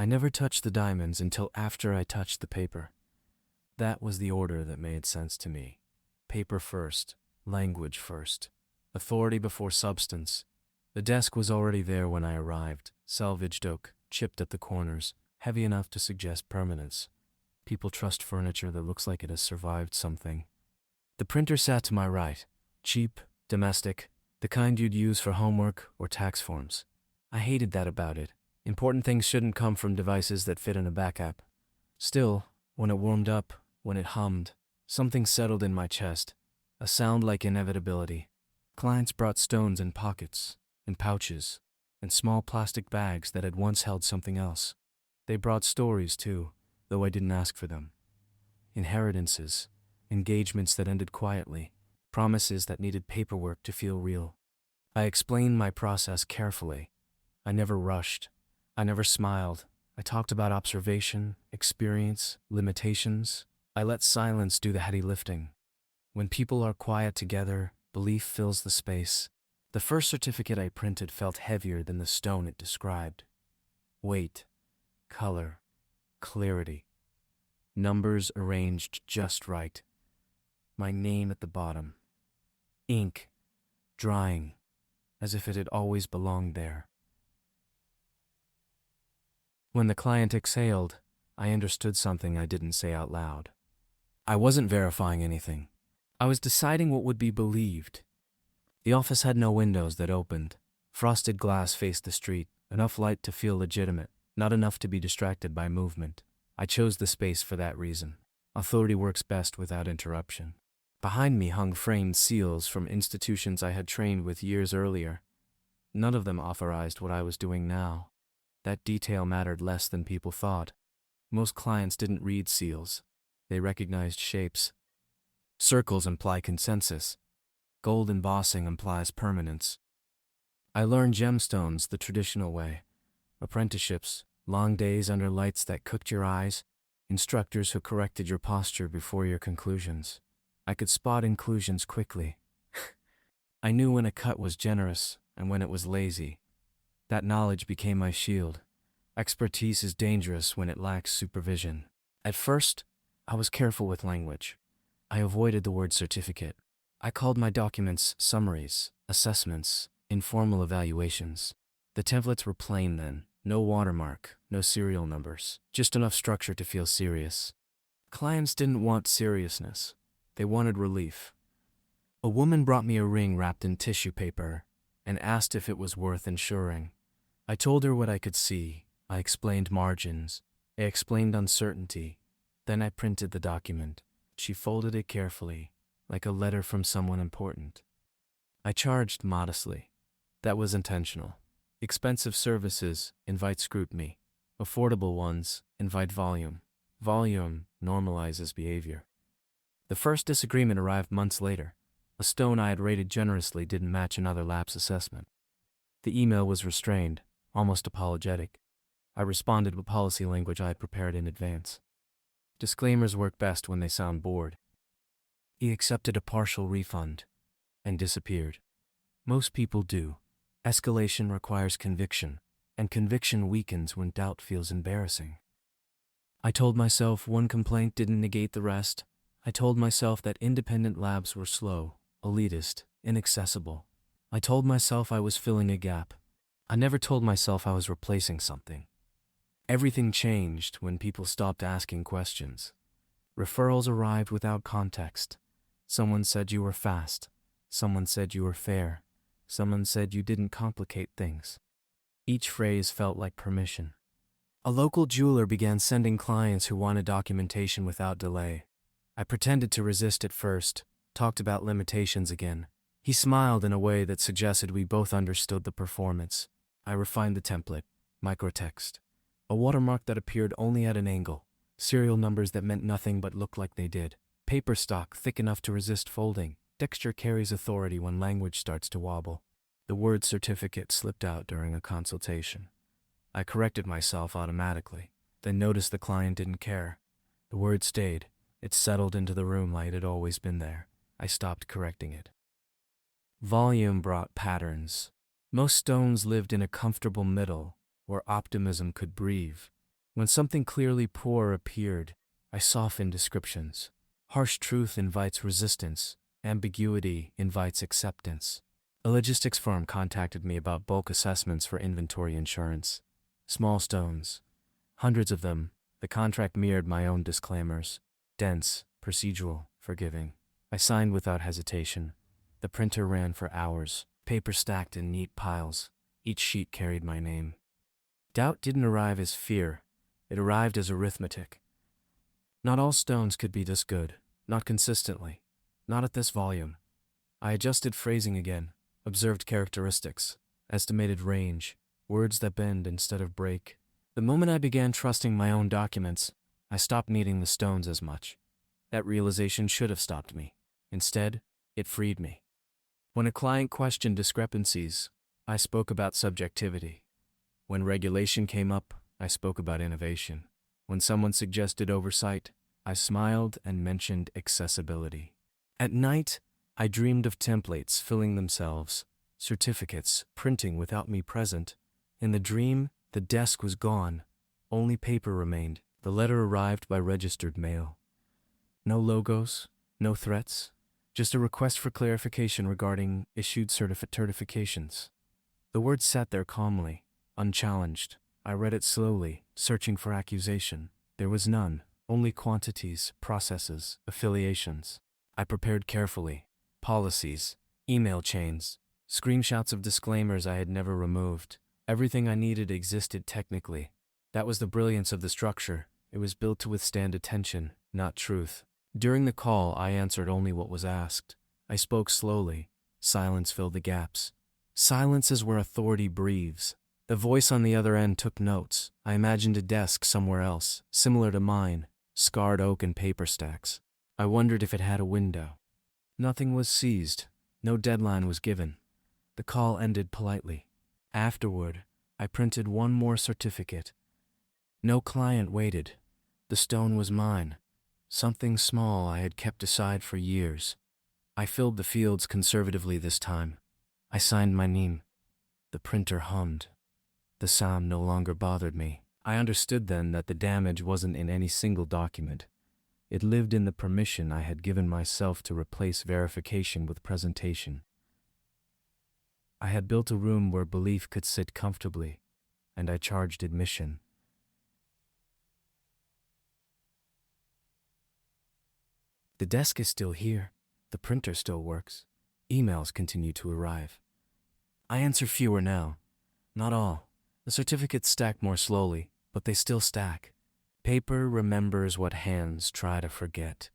I never touched the diamonds until after I touched the paper. That was the order that made sense to me. Paper first, language first, authority before substance. The desk was already there when I arrived, salvaged oak, chipped at the corners, heavy enough to suggest permanence. People trust furniture that looks like it has survived something. The printer sat to my right, cheap, domestic, the kind you'd use for homework or tax forms. I hated that about it. Important things shouldn't come from devices that fit in a back app. Still, when it warmed up, when it hummed, something settled in my chest, a sound like inevitability. Clients brought stones in pockets, in pouches, in small plastic bags that had once held something else. They brought stories too, though I didn't ask for them. Inheritances, engagements that ended quietly, promises that needed paperwork to feel real. I explained my process carefully. I never rushed. I never smiled. I talked about observation, experience, limitations. I let silence do the heavy lifting. When people are quiet together, belief fills the space. The first certificate I printed felt heavier than the stone it described. Weight, color, clarity. Numbers arranged just right. My name at the bottom. Ink, drying, as if it had always belonged there. When the client exhaled, I understood something I didn't say out loud. I wasn't verifying anything. I was deciding what would be believed. The office had no windows that opened. Frosted glass faced the street, enough light to feel legitimate, not enough to be distracted by movement. I chose the space for that reason. Authority works best without interruption. Behind me hung framed seals from institutions I had trained with years earlier. None of them authorized what I was doing now. That detail mattered less than people thought. Most clients didn't read seals. They recognized shapes. Circles imply consensus. Gold embossing implies permanence. I learned gemstones the traditional way. Apprenticeships, long days under lights that cooked your eyes, instructors who corrected your posture before your conclusions. I could spot inclusions quickly. I knew when a cut was generous and when it was lazy. That knowledge became my shield. Expertise is dangerous when it lacks supervision. At first, I was careful with language. I avoided the word certificate. I called my documents summaries, assessments, informal evaluations. The templates were plain then. No watermark, no serial numbers, just enough structure to feel serious. Clients didn't want seriousness. They wanted relief. A woman brought me a ring wrapped in tissue paper and asked if it was worth insuring. I told her what I could see. I explained margins. I explained uncertainty. Then I printed the document. She folded it carefully, like a letter from someone important. I charged modestly. That was intentional. Expensive services invite scrutiny. Affordable ones invite volume. Volume normalizes behavior. The first disagreement arrived months later. A stone I had rated generously didn't match another lapse assessment. The email was restrained, almost apologetic. I responded with policy language I had prepared in advance. Disclaimers work best when they sound bored. He accepted a partial refund and disappeared. Most people do. Escalation requires conviction, and conviction weakens when doubt feels embarrassing. I told myself one complaint didn't negate the rest. I told myself that independent labs were slow, elitist, inaccessible. I told myself I was filling a gap. I never told myself I was replacing something. Everything changed when people stopped asking questions. Referrals arrived without context. Someone said you were fast. Someone said you were fair. Someone said you didn't complicate things. Each phrase felt like permission. A local jeweler began sending clients who wanted documentation without delay. I pretended to resist at first, talked about limitations again. He smiled in a way that suggested we both understood the performance. I refined the template, microtext, a watermark that appeared only at an angle, serial numbers that meant nothing but looked like they did, paper stock thick enough to resist folding. Texture carries authority when language starts to wobble. The word certificate slipped out during a consultation. I corrected myself automatically, then noticed the client didn't care. The word stayed. It settled into the room like it had always been there. I stopped correcting it. Volume brought patterns. Most stones lived in a comfortable middle where optimism could breathe. When something clearly poor appeared, I softened descriptions. Harsh truth invites resistance. Ambiguity invites acceptance. A logistics firm contacted me about bulk assessments for inventory insurance. Small stones. Hundreds of them. The contract mirrored my own disclaimers. Dense, procedural, forgiving. I signed without hesitation. The printer ran for hours, paper stacked in neat piles. Each sheet carried my name. Doubt didn't arrive as fear. It arrived as arithmetic. Not all stones could be this good, not consistently, not at this volume. I adjusted phrasing again, observed characteristics, estimated range, words that bend instead of break. The moment I began trusting my own documents, I stopped needing the stones as much. That realization should have stopped me. Instead, it freed me. When a client questioned discrepancies, I spoke about subjectivity. When regulation came up, I spoke about innovation. When someone suggested oversight, I smiled and mentioned accessibility. At night, I dreamed of templates filling themselves, certificates printing without me present. In the dream, the desk was gone. Only paper remained. The letter arrived by registered mail. No logos, no threats, just a request for clarification regarding issued certifications. The words sat there calmly, unchallenged. I read it slowly, searching for accusation. There was none, only quantities, processes, affiliations. I prepared carefully. Policies, email chains, screenshots of disclaimers I had never removed. Everything I needed existed technically. That was the brilliance of the structure. It was built to withstand attention, not truth. During the call, I answered only what was asked. I spoke slowly. Silence filled the gaps. Silence is where authority breathes. The voice on the other end took notes. I imagined a desk somewhere else, similar to mine, scarred oak and paper stacks. I wondered if it had a window. Nothing was seized. No deadline was given. The call ended politely. Afterward, I printed one more certificate. No client waited. The stone was mine. Something small I had kept aside for years. I filled the fields conservatively this time. I signed my name. The printer hummed. The sound no longer bothered me. I understood then that the damage wasn't in any single document. It lived in the permission I had given myself to replace verification with presentation. I had built a room where belief could sit comfortably, and I charged admission. The desk is still here. The printer still works. Emails continue to arrive. I answer fewer now. Not all. The certificates stack more slowly, but they still stack. Paper remembers what hands try to forget.